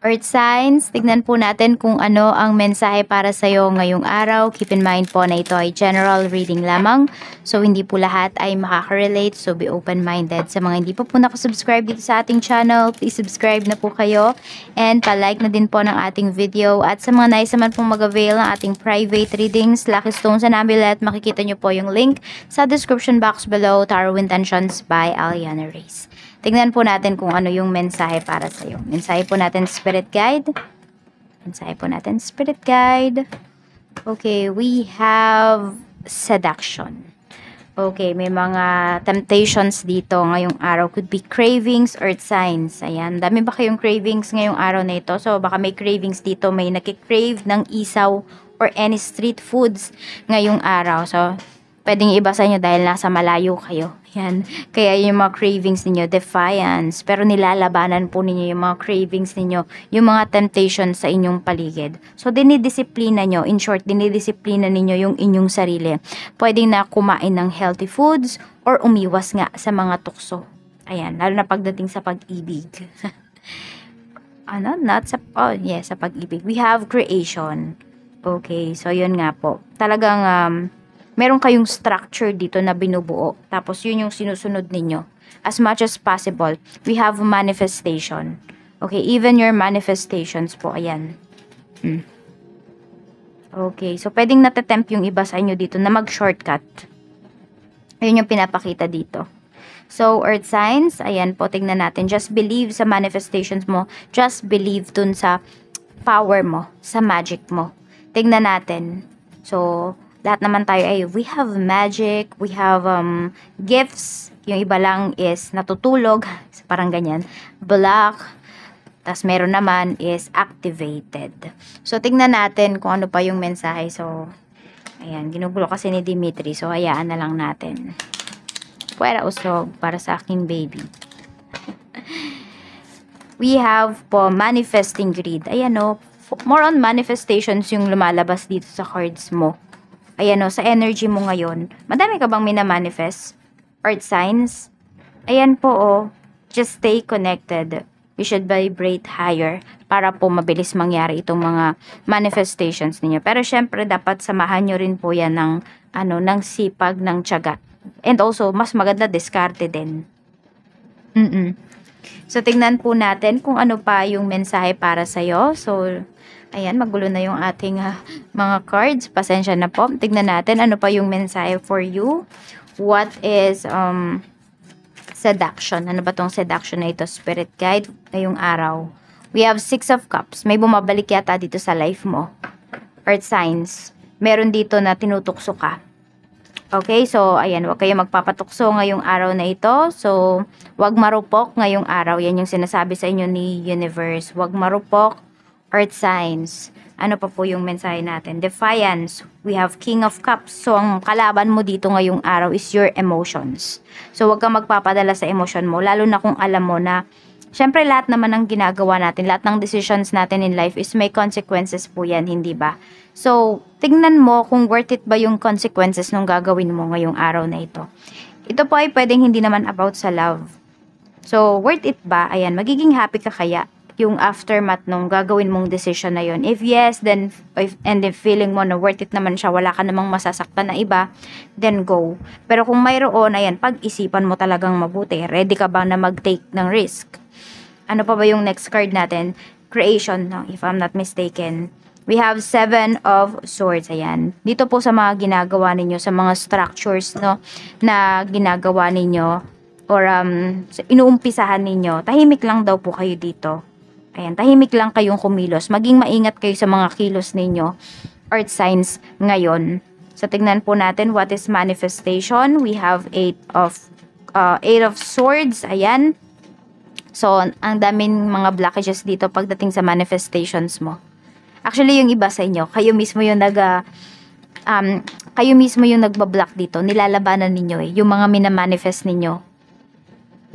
Earth signs, tignan po natin kung ano ang mensahe para sa'yo ngayong araw. Keep in mind po na ito ay general reading lamang. So, hindi po lahat ay makaka-relate. So, be open-minded. Sa mga hindi pa po nakasubscribe dito sa ating channel, please subscribe na po kayo. And pa-like na din po ng ating video. At sa mga nais naman pong mag-avail ng ating private readings, Lucky Stones and Amulet, makikita nyo po yung link sa description box below. Tarot Intentions by Aliana Reyes. Tignan po natin kung ano yung mensahe para sa'yo. Mensahe po natin Spirit Guide. Mensahe po natin Spirit Guide. Okay, we have seduction. Okay, may mga temptations dito ngayong araw. Could be cravings, earth signs. Ayan, dami ba kayong cravings ngayong araw na ito? So, baka may cravings dito. May nakikrave ng isaw or any street foods ngayong araw. So, pwedeng iba sa inyo dahil nasa malayo kayo. Yan. Kaya yung mga cravings ninyo, defiance. Pero nilalabanan po ninyo yung mga cravings ninyo, yung mga temptations sa inyong paligid. So, dinidisiplina nyo. In short, dinidisiplina ninyo yung inyong sarili. Pwedeng na kumain ng healthy foods or umiwas nga sa mga tukso. Ayan. Lalo na pagdating sa pag-ibig. Sa pag-ibig. We have creation. Okay. So, yun nga po. Talagang, meron kayong structure dito na binubuo. Tapos, yun yung sinusunod ninyo. As much as possible, we have manifestation. Okay, even your manifestations po, ayan. Okay, so pwedeng natatempt yung iba sa inyo dito na mag-shortcut. Ayun yung pinapakita dito. So, earth signs, ayan po, tingnan natin. Just believe sa manifestations mo. Just believe dun sa power mo, sa magic mo. Tingnan natin. So, lahat naman tayo ay we have magic, we have gifts. Yung iba lang is natutulog, parang ganyan. Black, tas meron naman is activated. So, tingnan natin kung ano pa yung mensahe. So, ayan, ginugulo kasi ni Dimitri. So, hayaan na lang natin. Puwera usog para sa aking baby. We have po manifesting greed. Ayan o, more on manifestations yung lumalabas dito sa cards mo. Ayan o, sa energy mo ngayon, madami ka bang minamanifest? Earth signs? Ayan po o, just stay connected. You should vibrate higher para po mabilis mangyari itong mga manifestations ninyo. Pero syempre, dapat samahan nyo rin po yan ng, ng sipag, ng tiyaga. And also, mas maganda diskarte din. So, tingnan po natin kung ano pa yung mensahe para sa'yo. So, ayan, magulo na yung ating mga cards. Pasensya na po. Tignan natin ano pa yung mensahe for you. What is seduction? Ano ba tong seduction na ito? Spirit guide ngayong araw. We have 6 of Cups. May bumabalik yata dito sa life mo. Earth signs. Meron dito na tinutukso ka. Okay, so ayan, huwag kayo magpapatukso ngayong araw na ito. So, huwag marupok ngayong araw. Yan yung sinasabi sa inyo ni Universe. Huwag marupok. Earth signs. Ano pa po yung mensahe natin? Defiance. We have King of Cups. So, ang kalaban mo dito ngayong araw is your emotions. So, huwag kang magpapadala sa emotion mo. Lalo na kung alam mo na, syempre lahat naman ng ginagawa natin, lahat ng decisions natin in life is may consequences po yan, hindi ba? So, tignan mo kung worth it ba yung consequences nung gagawin mo ngayong araw na ito. Ito po ay pwedeng hindi naman about sa love. So, worth it ba? Ayan, magiging happy ka kaya yung aftermath nung gagawin mong decision na yun. If yes, then, and if feeling mo na worth it naman siya, wala ka namang masasaktan na iba, then go. Pero kung mayroon, ayan, pag-isipan mo talagang mabuti. Ready ka ba na mag-take ng risk? Ano pa ba yung next card natin? Creation, no? If I'm not mistaken. We have 7 of Swords. Ayan. Dito po sa mga ginagawa ninyo, sa mga structures, no, na ginagawa ninyo, or inuumpisahan ninyo, tahimik lang daw po kayo dito. Ayan, tahimik lang kayong kumilos. Maging maingat kayo sa mga kilos ninyo. Earth signs ngayon. So, tignan po natin what is manifestation. We have 8 of Swords. Ayan. So, ang daming mga blockages dito pagdating sa manifestations mo. Actually, yung iba sa inyo, kayo mismo yung nagbablock dito. Nilalabanan ninyo eh. Yung mga minamanifest ninyo.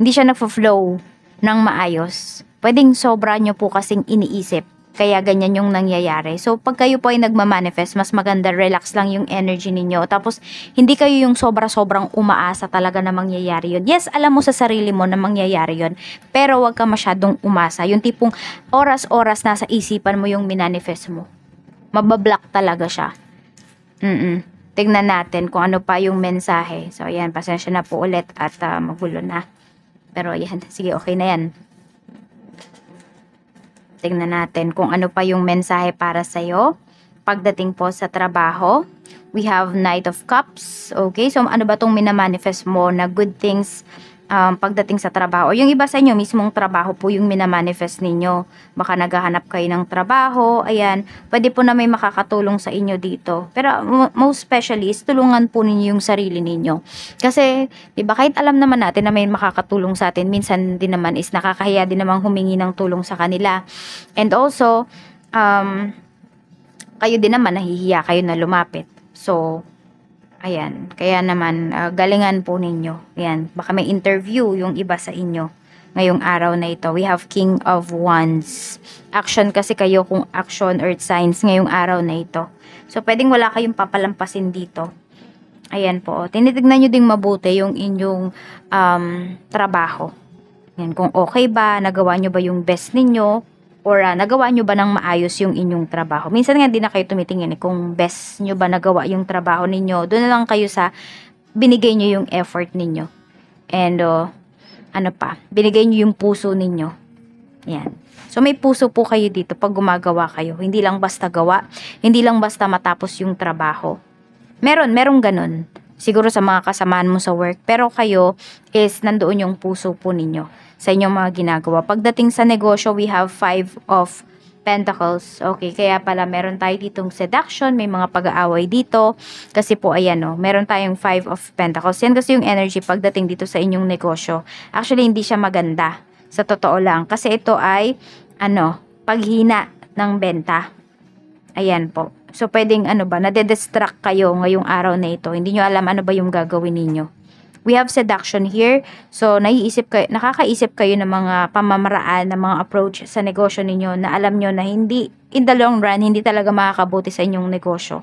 Hindi siya nagfo-flow ng maayos. Pwedeng sobra nyo po kasing iniisip. Kaya ganyan yung nangyayari. So, pag kayo po ay nagmamanifest, mas maganda, relax lang yung energy ninyo. Tapos, hindi kayo yung sobra-sobrang umaasa talaga na mangyayari yun. Yes, alam mo sa sarili mo na mangyayari yun. Pero, wag ka masyadong umasa. Yung tipong oras-oras nasa isipan mo yung minanifest mo. Mabablock talaga siya. Tignan natin kung ano pa yung mensahe. So, ayan, pasensya na po ulit at magulo na. Pero, ayan, sige, okay na yan. Tingnan natin kung ano pa yung mensahe para sa'yo. Pagdating po sa trabaho, we have Knight of Cups. Okay, so ano ba itong minamanifest mo na good things pagdating sa trabaho? Yung iba sa inyo, mismong trabaho po yung minamanifest ninyo. Baka naghahanap kayo ng trabaho, ayan. Pwede po na may makakatulong sa inyo dito. Pero most especially is tulungan po ninyo yung sarili ninyo. Kasi, di ba, kahit alam naman natin na may makakatulong sa atin, minsan din naman is nakakahiya din namang humingi ng tulong sa kanila. And also, kayo din naman, nahihiya kayo na lumapit. So, ayan, kaya naman galingan po ninyo. Ayan, baka may interview yung iba sa inyo ngayong araw na ito. We have King of Wands. Action kasi kayo kung action, earth signs ngayong araw na ito. So, pwedeng wala kayong papalampasin dito. Ayan po. Tinitignan nyo ding mabuti yung inyong trabaho. Ayan, kung okay ba, nagawa nyo ba yung best ninyo, or nagawa nyo ba ng maayos yung inyong trabaho. Minsan nga hindi na kayo tumitingin kung best nyo ba nagawa yung trabaho ninyo. Doon na lang kayo sa binigay nyo yung effort ninyo. And ano pa, binigay nyo yung puso ninyo. Yan. So may puso po kayo dito pag gumagawa kayo. Hindi lang basta gawa, hindi lang basta matapos yung trabaho. Merong ganun. Siguro sa mga kasamaan mo sa work. Pero kayo is nandoon yung puso po ninyo sa inyong mga ginagawa. Pagdating sa negosyo, we have 5 of Pentacles. Okay, kaya pala meron tayo ditong seduction, may mga pag-aaway dito. Kasi po, ayan o, meron tayong 5 of Pentacles. Yan kasi yung energy pagdating dito sa inyong negosyo. Actually, hindi siya maganda. Sa totoo lang. Kasi ito ay, paghina ng benta. Ayan po. So, pwedeng nade-distract kayo ngayong araw na ito. Hindi nyo alam ano ba yung gagawin ninyo. We have seduction here. So, nakakaisip kayo ng mga pamamaraan, ng mga approach sa negosyo ninyo na alam nyo na hindi, in the long run, hindi talaga makakabuti sa inyong negosyo.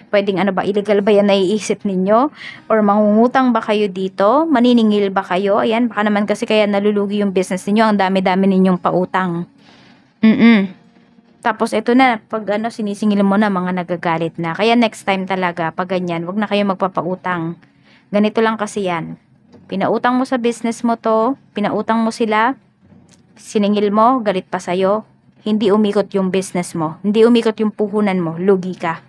Pwedeng illegal ba yan naiisip ninyo? Or mangungutang ba kayo dito? Maniningil ba kayo? Ayan, baka naman kasi kaya nalulugi yung business ninyo. Ang dami-dami ninyong pautang. Tapos ito na, pag sinisingil mo na, mga nagagalit na. Kaya next time talaga, pag ganyan, wag na kayo magpapautang. Ganito lang kasi yan. Pinautang mo sa business mo to, pinautang mo sila, siningil mo, galit pa sa'yo, hindi umikot yung business mo, hindi umikot yung puhunan mo, lugi ka.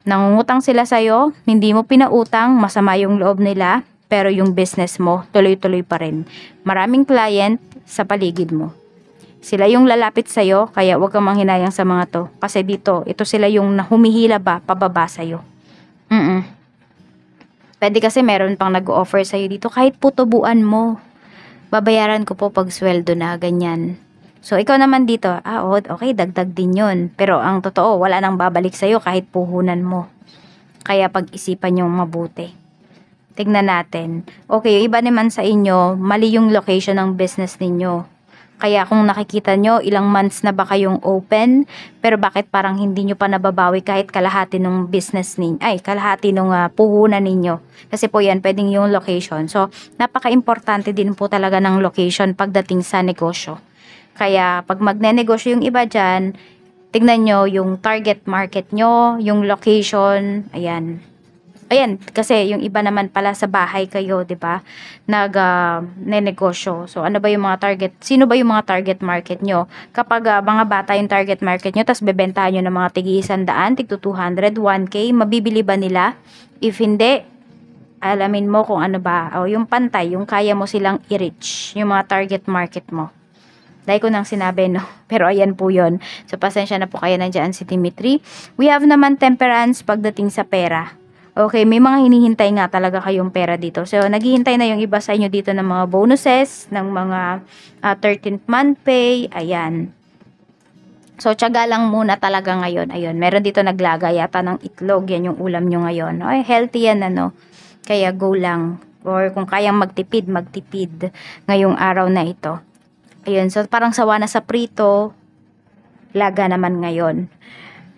Nangungutang sila sa'yo, hindi mo pinautang, masama yung loob nila, pero yung business mo, tuloy-tuloy pa rin. Maraming client sa paligid mo. Sila yung lalapit sa'yo, kaya huwag kang manghinayang sa mga to. Kasi dito, ito sila yung humihila ba, pababa sa'yo. Pwede kasi meron pang nag-offer sa'yo dito, kahit putubuan mo. Babayaran ko po pag sweldo na, ganyan. So, ikaw naman dito, okay, dagdag din yun. Pero ang totoo, wala nang babalik sa'yo kahit puhunan mo. Kaya pag-isipan yung mabuti. Tignan natin. Okay, iba naman sa inyo, mali yung location ng business ninyo. Kaya kung nakikita nyo, ilang months na ba kayong open, pero bakit parang hindi nyo pa nababawi kahit kalahati ng business ninyo, kalahati ng puhunan ninyo. Kasi po yan, pwedeng yung location. So, napaka-importante din po talaga ng location pagdating sa negosyo. Kaya, pag magne-negosyo yung iba dyan, tignan nyo yung target market nyo, yung location, ayan. Ayan, kasi yung iba naman pala sa bahay kayo, 'di ba? Nenegosyo. So ano ba yung mga target? Sino ba yung mga target market nyo? Kapag mga bata yung target market nyo, tapos bebentahan nyo ng mga tigi 100, tig 200, 1K, mabibili ba nila? If hindi, alamin mo kung ano ba, o yung pantay, yung kaya mo silang i-reach, yung mga target market mo. Dahil ko nang sinabi, no? Pero ayan po yun. So pasensya na po kayo nandiyan si Dimitri. We have naman temperance pagdating sa pera. Okay, may mga hinihintay nga talaga kayong pera dito. So, naghihintay na yung iba sa inyo dito ng mga bonuses, ng mga 13th month pay, ayan. So, tiyaga lang muna talaga ngayon. Ayun, meron dito naglaga yata ng itlog, yan yung ulam nyo ngayon. Ay, healthy yan, Kaya go lang. Or kung kayang magtipid, magtipid ngayong araw na ito. Ayun, so parang sawa na sa prito. laga naman ngayon.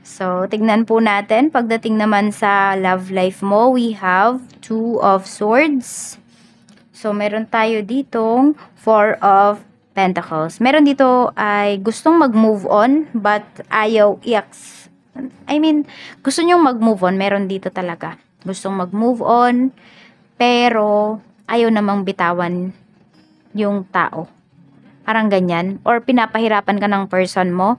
So, tignan po natin. Pagdating naman sa love life mo, we have 2 of Swords. So, meron tayo ditong 4 of Pentacles. Meron dito ay gustong mag-move on, but ayaw gusto nyong mag-move on. Meron dito talaga. Gustong mag-move on, pero ayaw namang bitawan yung tao. Parang ganyan. Or pinapahirapan ka ng person mo.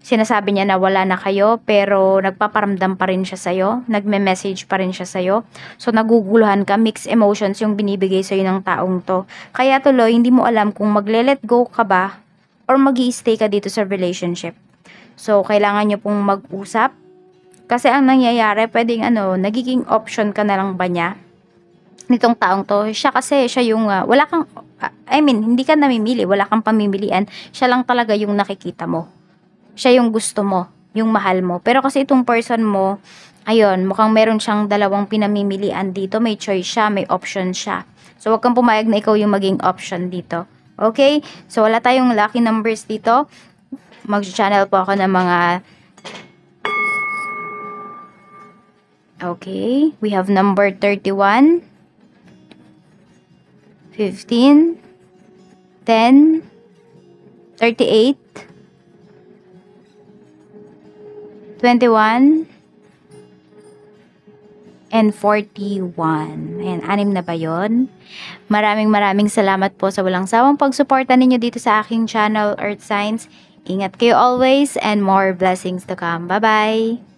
Sinasabi niya na wala na kayo, pero nagpaparamdam pa rin siya sa'yo. Nagme-message pa rin siya sa'yo. So, naguguluhan ka. Mixed emotions yung binibigay sa'yo ng taong to. Kaya tuloy, hindi mo alam kung magle-let go ka ba or mag-i-stay ka dito sa relationship. So, kailangan nyo pong mag-usap. Kasi ang nangyayari, pwedeng nagiging option ka na lang ba niya? Nitong taong to, siya yung, hindi ka namimili, wala kang pamimilian. Siya lang talaga yung nakikita mo. Siya yung gusto mo, yung mahal mo. Pero kasi itong person mo, ayun, mukhang meron siyang dalawang pinamimilian dito. May choice siya, may option siya. So, wag kang pumayag na ikaw yung maging option dito. Okay? So, wala tayong lucky numbers dito. Mag-channel po ako ng mga... Okay. We have number 31, 15, 10, 38, 21, and 41. Ayan, 6 na ba yun? Maraming salamat po sa walang sawang pagsuporta ninyo dito sa aking channel, Earth Signs. Ingat kayo always and more blessings to come. Bye-bye!